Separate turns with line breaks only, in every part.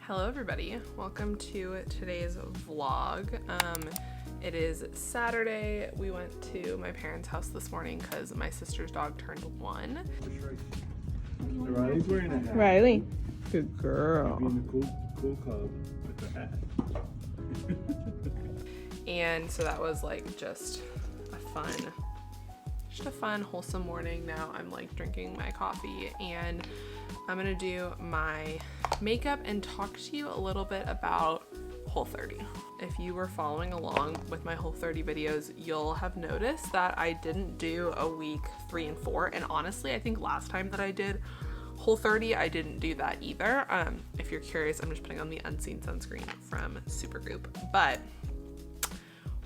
Hello everybody, welcome to today's vlog. It is Saturday. We went to my parents' house this morning because my sister's dog turned 1.
Riley's wearing a hat.
Riley, good girl.
Being the cool club with the hat.
And so that was like just a fun, wholesome morning. Now I'm like drinking my coffee and I'm gonna do my makeup and talk to you a little bit about Whole30. If you were following along with my Whole30 videos, you'll have noticed that I didn't do a week 3 and 4. And honestly, I think last time that I did Whole30, I didn't do that either. If you're curious, I'm just putting on the Unseen sunscreen from Supergoop. But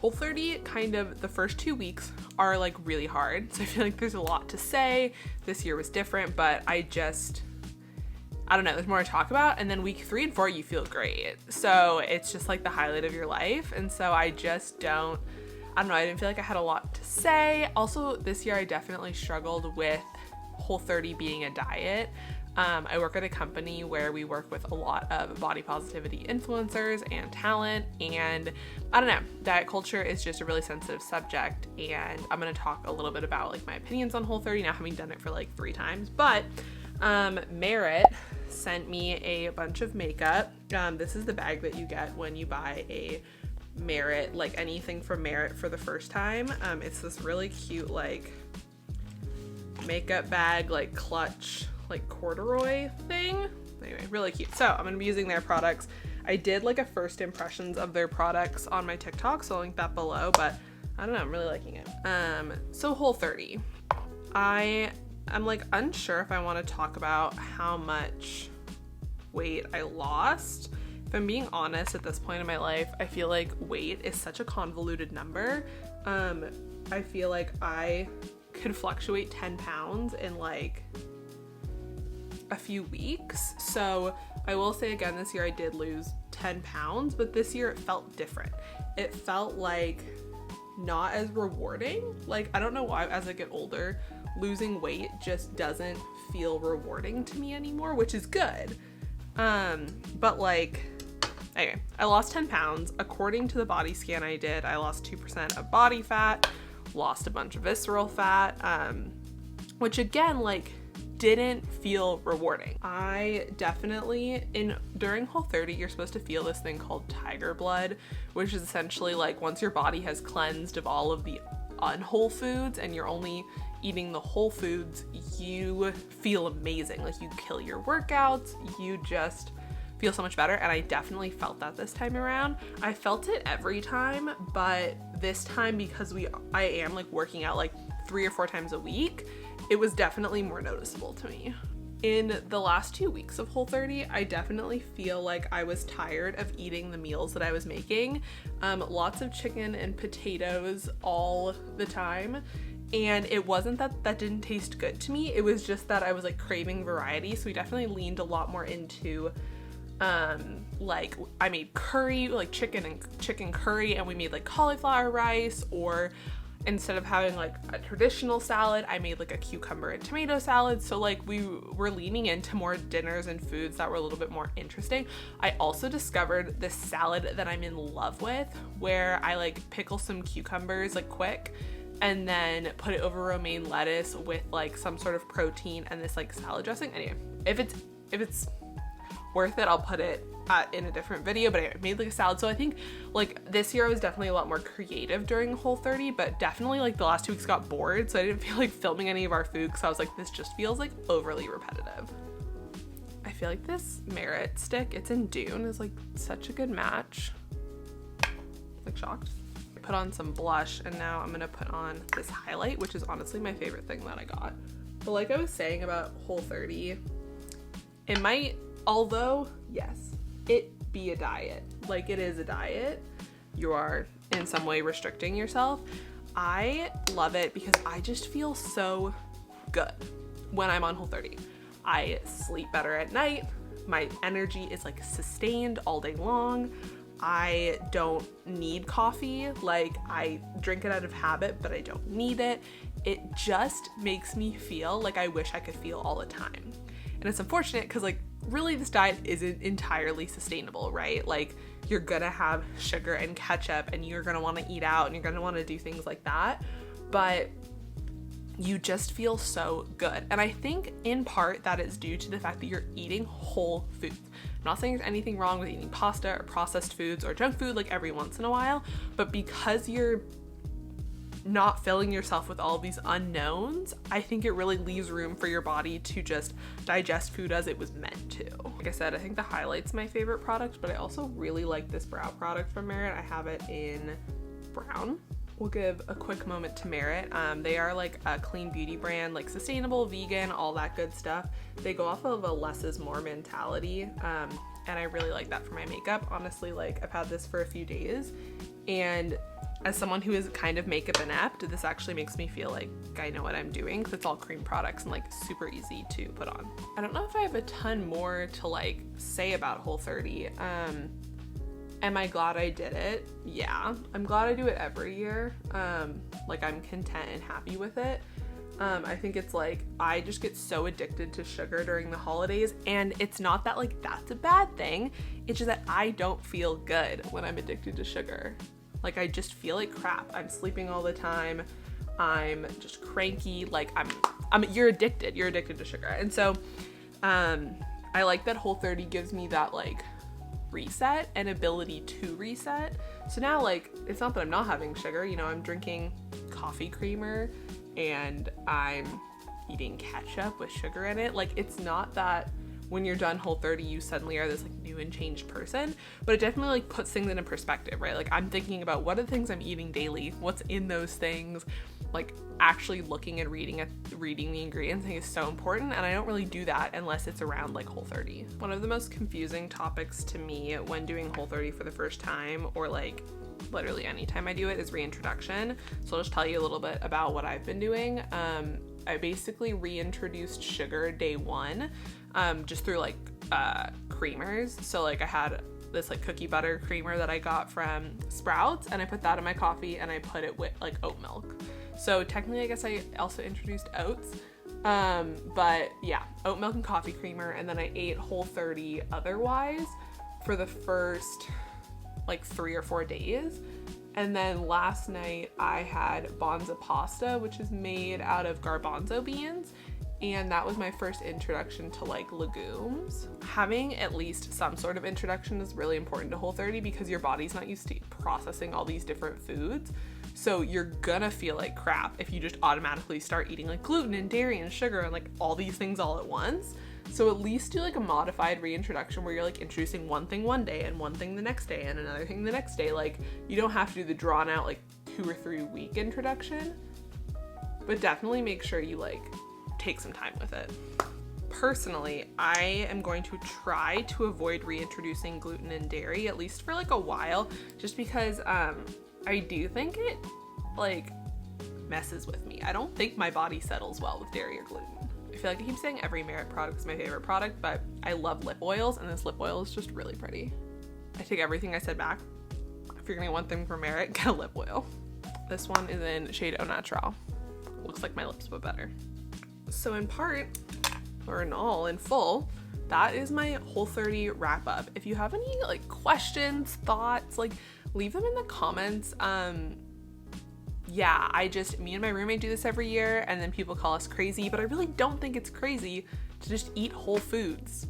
Whole30, kind of the first 2 weeks are like really hard. So I feel like there's a lot to say. This year was different, but I don't know, there's more to talk about. And then week 3 and 4, you feel great. So it's just like the highlight of your life. And so I just I didn't feel like I had a lot to say. Also, this year I definitely struggled with Whole30 being a diet. I work at a company where we work with a lot of body positivity influencers and talent, and I don't know, diet culture is just a really sensitive subject, and I'm gonna talk a little bit about like my opinions on Whole30 now, having done it for like 3 times. But Merit sent me a bunch of makeup. This is the bag that you get when you buy a Merit, like anything from Merit for the first time. It's this really cute like makeup bag, like clutch, like corduroy thing. Anyway, really cute. So I'm gonna be using their products. I did like a first impressions of their products on my TikTok, so I'll link that below, but I don't know, I'm really liking it. So Whole30. I'm like unsure if I want to talk about how much weight I lost. If I'm being honest, at this point in my life, I feel like weight is such a convoluted number. I feel like I could fluctuate 10 pounds in like a few weeks. So I will say again, this year I did lose 10 pounds, but this year it felt different. It felt like not as rewarding. Like, I don't know why as I get older, losing weight just doesn't feel rewarding to me anymore, which is good. But like, anyway, I lost 10 pounds. According to the body scan I did, I lost 2% of body fat, lost a bunch of visceral fat, which again, like, didn't feel rewarding. I definitely, during Whole30, you're supposed to feel this thing called tiger blood, which is essentially like once your body has cleansed of all of the unwhole foods and you're only eating the whole foods, you feel amazing. Like, you kill your workouts, you just feel so much better. And I definitely felt that this time around. I felt it every time, but this time, because I am like working out like 3 or 4 times a week, it was definitely more noticeable to me. In the last 2 weeks of Whole30, I definitely feel like I was tired of eating the meals that I was making. Lots of chicken and potatoes all the time. And it wasn't that didn't taste good to me. It was just that I was like craving variety. So we definitely leaned a lot more into like I made curry, like chicken curry, and we made like cauliflower rice, or instead of having like a traditional salad, I made like a cucumber and tomato salad. So like we were leaning into more dinners and foods that were a little bit more interesting. I also discovered this salad that I'm in love with, where I like pickle some cucumbers like quick and then put it over romaine lettuce with like some sort of protein and this like salad dressing. Anyway, if it's worth it, I'll put it in a different video, but anyway, I made like a salad. So I think like this year I was definitely a lot more creative during Whole30, but definitely like the last 2 weeks got bored, so I didn't feel like filming any of our food because I was like, this just feels like overly repetitive. I feel like this Merit stick, it's in Dune, is like such a good match. Like, shocked. Put on some blush, and now I'm gonna put on this highlight, which is honestly my favorite thing that I got. But like I was saying about Whole30, it might, although yes, it be a diet, like it is a diet, you are in some way restricting yourself. I love it because I just feel so good when I'm on Whole30. I sleep better at night, my energy is like sustained all day long. I don't need coffee. Like, I drink it out of habit, but I don't need it. It just makes me feel like I wish I could feel all the time. And it's unfortunate because like really this diet isn't entirely sustainable, right? Like you're gonna have sugar and ketchup and you're gonna want to eat out and you're gonna want to do things like that, but you just feel so good. And I think in part that is due to the fact that you're eating whole foods. I'm not saying there's anything wrong with eating pasta or processed foods or junk food like every once in a while, but because you're not filling yourself with all of these unknowns, I think it really leaves room for your body to just digest food as it was meant to. Like I said, I think the Highlight's my favorite product, but I also really like this brow product from Merit. I have it in brown. We'll give a quick moment to Merit. They are like a clean beauty brand, like sustainable, vegan, all that good stuff. They go off of a less is more mentality, and I really like that for my makeup. Honestly, like I've had this for a few days, and as someone who is kind of makeup inept, this actually makes me feel like I know what I'm doing because it's all cream products and like super easy to put on. I don't know if I have a ton more to like say about Whole30. Am I glad I did it? Yeah, I'm glad I do it every year. Like I'm content and happy with it. I think it's like, I just get so addicted to sugar during the holidays, and it's not that like that's a bad thing. It's just that I don't feel good when I'm addicted to sugar. Like I just feel like crap. I'm sleeping all the time. I'm just cranky. Like you're addicted to sugar. And so, I like that Whole30 gives me that like reset and ability to reset. So now like it's not that I'm not having sugar, you know, I'm drinking coffee creamer and I'm eating ketchup with sugar in it. Like it's not that when you're done Whole30 you suddenly are this like new and changed person, but it definitely like puts things into perspective, right? Like I'm thinking about what are the things I'm eating daily, what's in those things, like actually looking and reading the ingredients I think is so important, and I don't really do that unless it's around like Whole30. One of the most confusing topics to me when doing Whole30 for the first time, or like literally anytime I do it, is reintroduction. So I'll just tell you a little bit about what I've been doing. I basically reintroduced sugar day one, just through like creamers. So like I had this like cookie butter creamer that I got from Sprouts, and I put that in my coffee and I put it with like oat milk. So technically I guess I also introduced oats, but yeah, oat milk and coffee creamer, and then I ate Whole30 otherwise for the first like 3 or 4 days. And then last night I had Bonza pasta, which is made out of garbanzo beans, and that was my first introduction to like legumes. Having at least some sort of introduction is really important to Whole30 because your body's not used to processing all these different foods. So you're gonna feel like crap if you just automatically start eating like gluten and dairy and sugar and like all these things all at once. So at least do like a modified reintroduction where you're like introducing one thing one day and one thing the next day and another thing the next day. Like you don't have to do the drawn out like 2 or 3 week introduction, but definitely make sure you like take some time with it. Personally, I am going to try to avoid reintroducing gluten and dairy, at least for like a while, just because I do think it like messes with me. I don't think my body settles well with dairy or gluten. I feel like I keep saying every Merit product is my favorite product, but I love lip oils, and this lip oil is just really pretty. I take everything I said back. If you're getting one thing from Merit, get a lip oil. This one is in shade Au Naturel. Looks like my lips, but better. So in part, or in all, in full, that is my Whole30 wrap up. If you have any like questions, thoughts, like leave them in the comments. Yeah, me and my roommate do this every year, and then people call us crazy, but I really don't think it's crazy to just eat whole foods.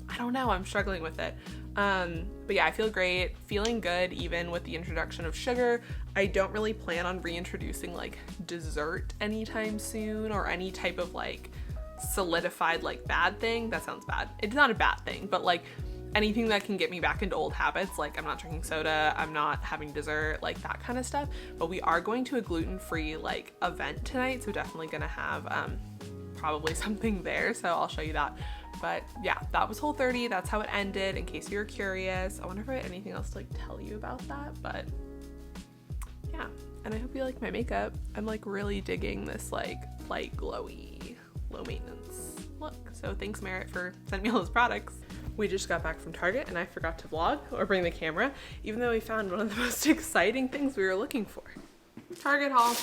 I don't know, I'm struggling with it. But yeah, I feel great, feeling good even with the introduction of sugar. I don't really plan on reintroducing like dessert anytime soon, or any type of like solidified like bad thing. That sounds bad. It's not a bad thing, but like anything that can get me back into old habits. Like I'm not drinking soda, I'm not having dessert, like that kind of stuff. But we are going to a gluten-free like event tonight, so definitely gonna have probably something there, so I'll show you that. But yeah, that was Whole30. That's how it ended, in case you're curious. I wonder if I have anything else to like tell you about that, but yeah. And I hope you like my makeup. I'm like really digging this like light glowy, low maintenance look. So thanks Merit for sending me all those products. We just got back from Target and I forgot to vlog or bring the camera, even though we found one of the most exciting things we were looking for. Target haul.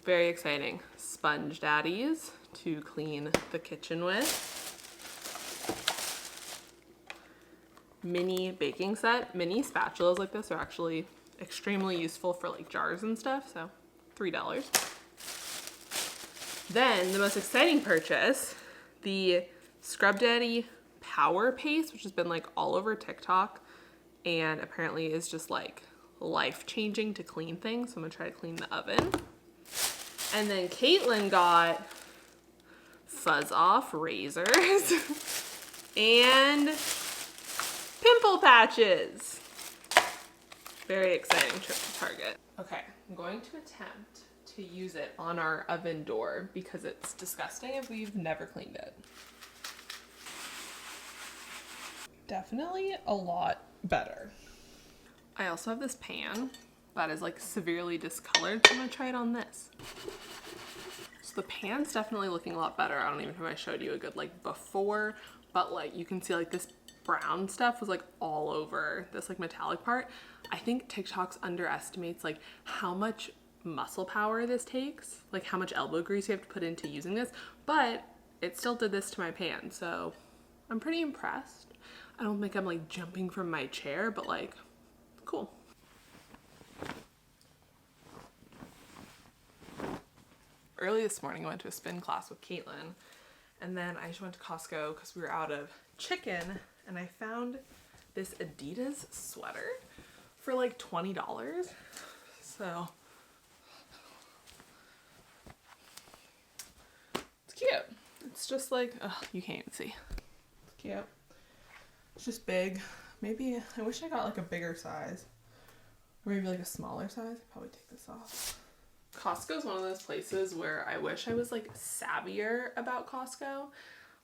Very exciting. Sponge daddies to clean the kitchen with. mini baking set. Mini spatulas like this are actually extremely useful for like jars and stuff, so $3. Then the most exciting purchase, the Scrub Daddy Power Paste, which has been like all over TikTok and apparently is just like life-changing to clean things. So I'm gonna try to clean the oven. And then Caitlin got Fuzz Off razors and pimple patches. Very exciting trip to Target. Okay, I'm going to attempt to use it on our oven door because it's disgusting if we've never cleaned it. Definitely a lot better. I also have this pan that is like severely discolored, so I'm gonna try it on this. So the pan's definitely looking a lot better. I don't even know if I showed you a good like before, but like you can see like this brown stuff was like all over this like metallic part. I think TikTok's underestimates like how much muscle power this takes, like how much elbow grease you have to put into using this, but it still did this to my pan, so I'm pretty impressed. I don't think I'm like jumping from my chair, but like, cool. Early this morning, I went to a spin class with Caitlin, and then I just went to Costco because we were out of chicken, and I found this Adidas sweater for like $20. So it's cute. It's just like, oh, you can't even see. It's cute. It's just big. Maybe, I wish I got like a bigger size. Or maybe like a smaller size. I'd probably take this off. Costco is one of those places where I wish I was like savvier about Costco.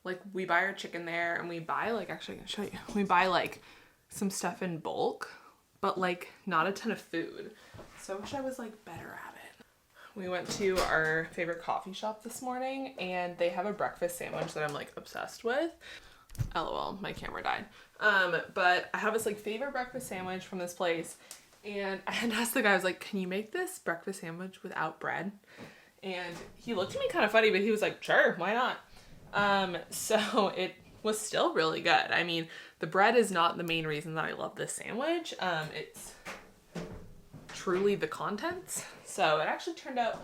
Like we buy our chicken there and we buy like, actually I can show you. We buy like some stuff in bulk, but like not a ton of food. So I wish I was like better at it. We went to our favorite coffee shop this morning and they have a breakfast sandwich that I'm like obsessed with. LOL, my camera died. But I have this like favorite breakfast sandwich from this place. And I had asked the guy, I was like, can you make this breakfast sandwich without bread? And he looked at me kind of funny, but he was like, sure, why not? So it was still really good. I mean, the bread is not the main reason that I love this sandwich. It's truly the contents. So it actually turned out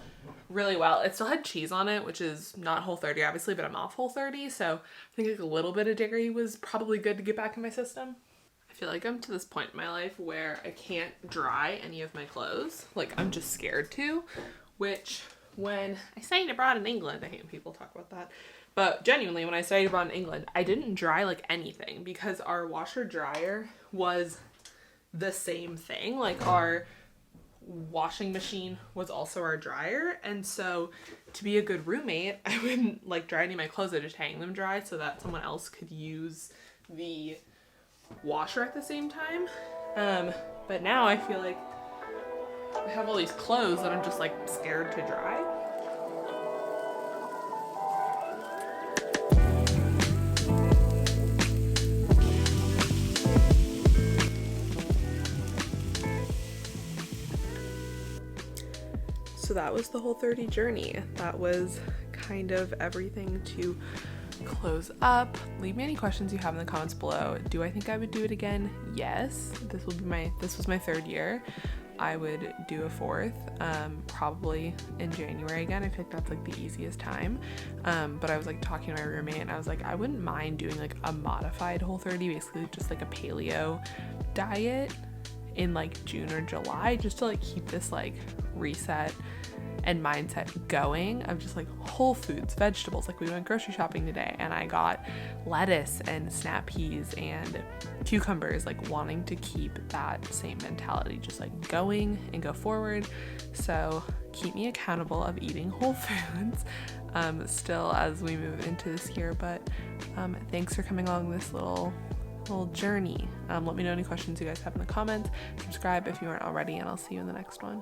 really well. It still had cheese on it, which is not Whole30 obviously, but I'm off Whole30. So I think like a little bit of dairy was probably good to get back in my system. I feel like I'm to this point in my life where I can't dry any of my clothes. Like I'm just scared to, which when I studied abroad in England, I hate when people talk about that, but genuinely when I studied abroad in England, I didn't dry like anything because our washer dryer was the same thing. Like our washing machine was also our dryer, and so to be a good roommate, I wouldn't like dry any of my clothes. I just hang them dry so that someone else could use the washer at the same time. But now I feel like I have all these clothes that I'm just like scared to dry. So that was the Whole30 journey. That was kind of everything to close up. Leave me any questions you have in the comments below. Do I think I would do it again? Yes. This was my third year. I would do a fourth, probably in January again. I feel like that's like the easiest time. But I was like talking to my roommate and I was like, I wouldn't mind doing like a modified Whole30, basically just like a paleo diet in like June or July, just to like keep this like reset and mindset going of just like whole foods, vegetables. Like we went grocery shopping today and I got lettuce and snap peas and cucumbers, like wanting to keep that same mentality, just like going and go forward. So keep me accountable of eating whole foods still as we move into this year. But thanks for coming along this little journey. Let me know any questions you guys have in the comments. Subscribe if you aren't already, and I'll see you in the next one.